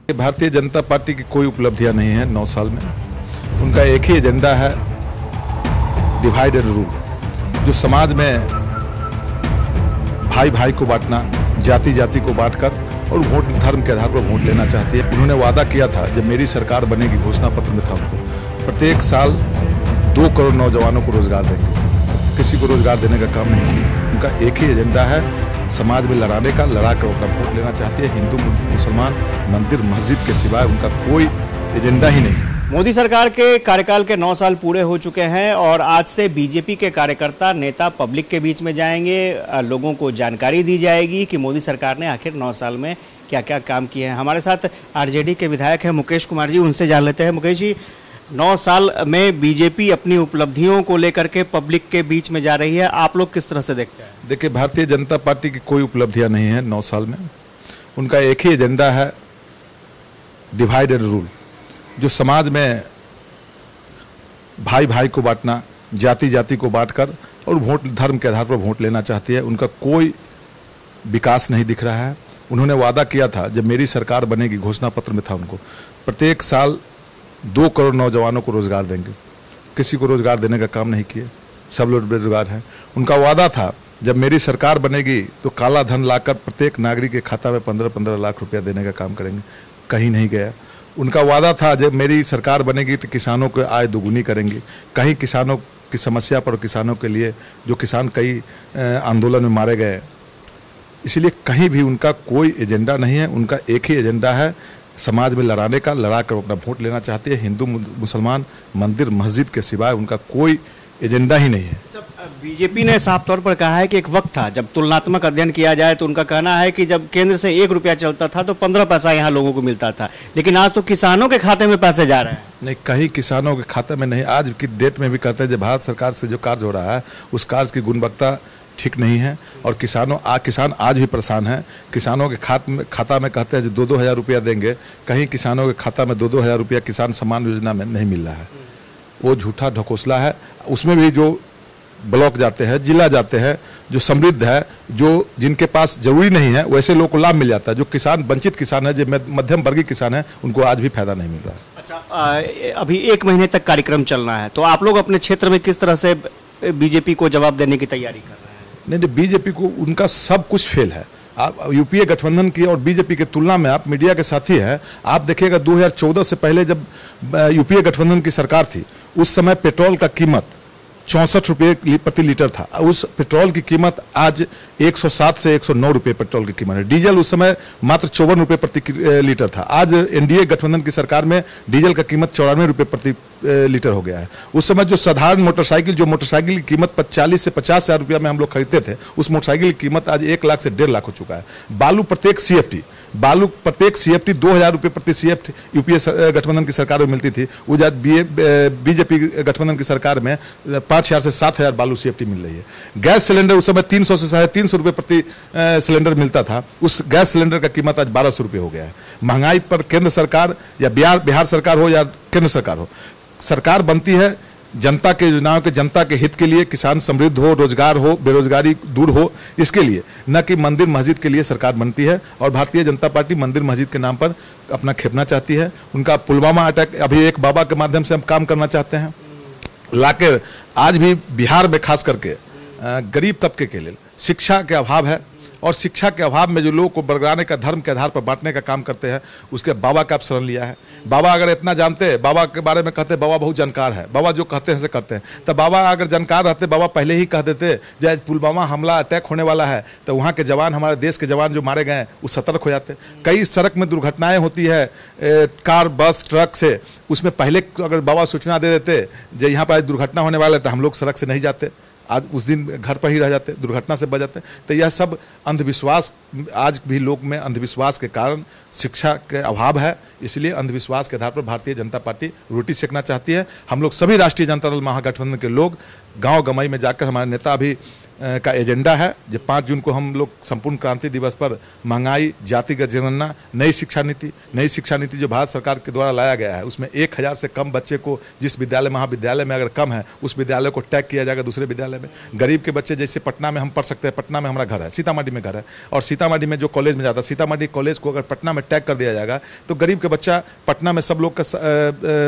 Bharatiya Janata party की कोई उपलब्धियां नहीं है 9 साल में। उनका एक ही एजेंडा है, डिवाइड एंड रूल। जो समाज में भाई भाई को बांटना, जाति जाति को बांटकर और वोट धर्म के आधार पर वोट लेना चाहती है। उन्होंने वादा किया था जब मेरी सरकार बनेगी, घोषणा पत्र में था उनको, प्रत्येक साल 2 करोड़ नौजवानों को रोजगार देंगे। किसी को रोजगार देने का काम नहीं किया। उनका एक ही एजेंडा है, समाज में लड़ाने का, लड़ा कर अपना वोट लेना चाहती है। हिंदू मुसलमान मंदिर मस्जिद के सिवाय उनका कोई एजेंडा ही नहीं है। मोदी सरकार के कार्यकाल के 9 साल पूरे हो चुके हैं और आज से बीजेपी के कार्यकर्ता नेता पब्लिक के बीच में जाएंगे। लोगों को जानकारी दी जाएगी कि मोदी सरकार ने आखिर 9 साल में क्या क्या काम किए हैं। हमारे साथ आरजेडी के विधायक हैं मुकेश कुमार जी, उनसे जान लेते हैं। मुकेश जी, 9 साल में बीजेपी अपनी उपलब्धियों को लेकर के पब्लिक के बीच में जा रही है, आप लोग किस तरह से देखते हैं? देखिए, भारतीय जनता पार्टी की कोई उपलब्धियां नहीं है 9 साल में। उनका एक ही एजेंडा है, डिवाइड एंड रूल। जो समाज में भाई भाई को बांटना, जाति जाति को बांटकर और वोट धर्म के आधार पर वोट लेना चाहती है, उनका कोई विकास नहीं दिख रहा है। उन्होंने वादा किया था जब मेरी सरकार बनेगी, घोषणा पत्र में था उनको, प्रत्येक साल 2 करोड़ नौजवानों को रोजगार देंगे। किसी को रोजगार देने का काम नहीं किए, सब लोग बेरोजगार हैं। उनका वादा था जब मेरी सरकार बनेगी तो काला धन लाकर प्रत्येक नागरिक के खाता में 15-15 लाख रुपया देने का काम करेंगे। कहीं नहीं गया। उनका वादा था जब मेरी सरकार बनेगी तो किसानों को आय दोगुनी करेंगे। कहीं किसानों की समस्या पर, किसानों के लिए, जो किसान कई आंदोलन में मारे गए, इसलिए कहीं भी उनका कोई एजेंडा नहीं है। उनका एक ही एजेंडा है, समाज में लड़ाने का, लड़ा कर अपना वोट लेना चाहती है। हिंदू मुसलमान मंदिर मस्जिद के सिवाय उनका कोई एजेंडा ही नहीं है। बीजेपी ने साफ तौर पर कहा है कि एक वक्त था जब तुलनात्मक अध्ययन किया जाए तो उनका कहना है कि जब केंद्र से 1 रुपया चलता था तो 15 पैसा यहाँ लोगों को मिलता था, लेकिन आज तो किसानों के खाते में पैसे जा रहे हैं। नहीं, कहीं किसानों के खाते में नहीं। आज की डेट में भी कहते हैं जब भारत सरकार से जो कार्य हो रहा है उस कार्य की गुणवत्ता ठीक नहीं है और किसान आज भी परेशान है। किसानों के खाता में कहते हैं जो 2-2 हज़ार रुपया देंगे, कहीं किसानों के खाता में 2-2 हज़ार रुपया किसान सम्मान योजना में नहीं मिल रहा है। वो झूठा ढकोसला है। उसमें भी जो ब्लॉक जाते हैं, जिला जाते हैं, जो समृद्ध है, जो जिनके पास जरूरी नहीं है, वैसे लोगों को लाभ मिल जाता है। जो किसान वंचित किसान है, जो मध्यम वर्गीय किसान है, उनको आज भी फायदा नहीं मिल रहा है। अच्छा, अभी 1 महीने तक कार्यक्रम चलना है, तो आप लोग अपने क्षेत्र में किस तरह से बीजेपी को जवाब देने की तैयारी कर रहे हैं? नहीं, बीजेपी को उनका सब कुछ फेल है। आप यूपीए गठबंधन की और बीजेपी की तुलना में, आप मीडिया के साथी हैं, आप देखिएगा 2014 से पहले जब यूपीए गठबंधन की सरकार थी, उस समय पेट्रोल का कीमत 64 रुपये प्रति लीटर था। उस पेट्रोल की कीमत आज 107 से 109 रुपये पेट्रोल की कीमत है। डीजल उस समय मात्र 54 रुपये प्रति लीटर था। आज एनडीए गठबंधन की सरकार में डीजल का कीमत 94 रुपये प्रति लीटर हो गया है। उस समय जो साधारण मोटरसाइकिल की कीमत 40 से 50 हज़ार रुपया में हम लोग खरीदते थे, उस मोटरसाइकिल की कीमत आज 1 लाख से 1.5 लाख हो चुका है। बालू प्रत्येक सीएफटी 2,000 रुपये प्रति सीएफटी यूपीए गठबंधन की सरकार में मिलती थी। वो आज बीजेपी गठबंधन की सरकार में 5,000 से 7,000 बालू सीएफटी मिल रही है। गैस सिलेंडर उस समय 300 से 350 रुपये प्रति सिलेंडर मिलता था। उस गैस सिलेंडर का कीमत आज 1,200 रुपये हो गया है। महंगाई पर केंद्र सरकार या बिहार सरकार हो या केंद्र सरकार हो, सरकार बनती है जनता के योजनाओं के, जनता के हित के लिए, किसान समृद्ध हो, रोजगार हो, बेरोजगारी दूर हो, इसके लिए, न कि मंदिर मस्जिद के लिए सरकार बनती है। और भारतीय जनता पार्टी मंदिर मस्जिद के नाम पर अपना खेपना चाहती है। उनका पुलवामा अटैक, अभी एक बाबा के माध्यम से हम काम करना चाहते हैं लाकर, आज भी बिहार में खास करके गरीब तबके के लिए शिक्षा के अभाव है और शिक्षा के अभाव में जो लोगों को बरगलाने का, धर्म के आधार पर बांटने का काम करते हैं, उसके बाबा का आप शरण लिया है। बाबा अगर इतना जानते हैं, बाबा के बारे में कहते हैं बाबा बहुत जानकार है, बाबा जो कहते हैं से करते हैं, तो बाबा अगर जानकार रहते, बाबा पहले ही कह देते जब पुलवामा हमला अटैक होने वाला है तो वहाँ के जवान, हमारे देश के जवान जो मारे गए हैं, वो सतर्क हो जाते। कई सड़क में दुर्घटनाएं होती है कार, बस, ट्रक से, उसमें पहले अगर बाबा सूचना दे देते जो यहाँ पर दुर्घटना होने वाला है, तो हम लोग सड़क से नहीं जाते, आज उस दिन घर पर ही रह जाते, दुर्घटना से बच जाते। तो यह सब अंधविश्वास, आज भी लोग में अंधविश्वास के कारण शिक्षा के अभाव है। इसलिए अंधविश्वास के आधार पर भारतीय जनता पार्टी रोटी सेकना चाहती है। हम लोग सभी राष्ट्रीय जनता दल महागठबंधन के लोग गांव गमाई में जाकर, हमारे नेता अभी का एजेंडा है। जब 5 जून को हम लोग संपूर्ण क्रांति दिवस पर महंगाई, जातिगत जनगणना, नई शिक्षा नीति जो भारत सरकार के द्वारा लाया गया है, उसमें 1000 से कम बच्चे को जिस विद्यालय महाविद्यालय में अगर कम है उस विद्यालय को टैग किया जाएगा दूसरे विद्यालय में। गरीब के बच्चे जैसे पटना में हम पढ़ सकते हैं, पटना में हमारा घर है, सीतामढ़ी में घर है, और सीतामढ़ी में जो कॉलेज में जाता है, सीतामढ़ी कॉलेज को अगर पटना में टैग कर दिया जाएगा तो गरीब के बच्चा पटना में सब लोग का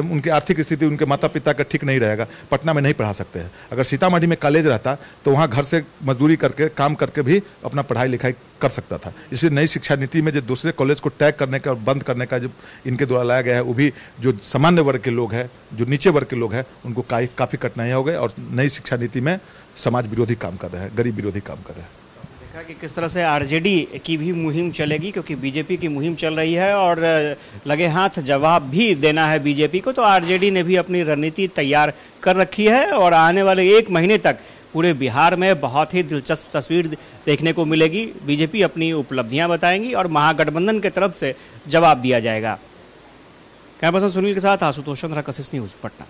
उनकी आर्थिक स्थिति उनके माता पिता का ठीक नहीं रहेगा, पटना में नहीं पढ़ा सकते हैं। अगर सीतामढ़ी में कॉलेज रहता तो वहाँ घर से मजदूरी करके काम करके भी अपना पढ़ाई लिखाई कर सकता था। इसलिए नई शिक्षा नीति में जो दूसरे कॉलेज को टैग करने का और बंद करने का जो इनके द्वारा लाया गया है, वो भी जो सामान्य वर्ग के लोग हैं, जो नीचे वर्ग के लोग हैं, उनको काफ़ी कठिनाई हो गई और नई शिक्षा नीति में समाज विरोधी काम कर रहे हैं, गरीब विरोधी काम कर रहे हैं। देखा कि किस तरह से आरजेडी की भी मुहिम चलेगी, क्योंकि बीजेपी की मुहिम चल रही है और लगे हाथ जवाब भी देना है बीजेपी को, तो आरजेडी ने भी अपनी रणनीति तैयार कर रखी है और आने वाले 1 महीने तक पूरे बिहार में बहुत ही दिलचस्प तस्वीर देखने को मिलेगी। बीजेपी अपनी उपलब्धियां बताएंगी और महागठबंधन की तरफ से जवाब दिया जाएगा। कैमरा पर्सन सुनील के साथ आशुतोष चंद्रा, कशिश न्यूज़, पटना।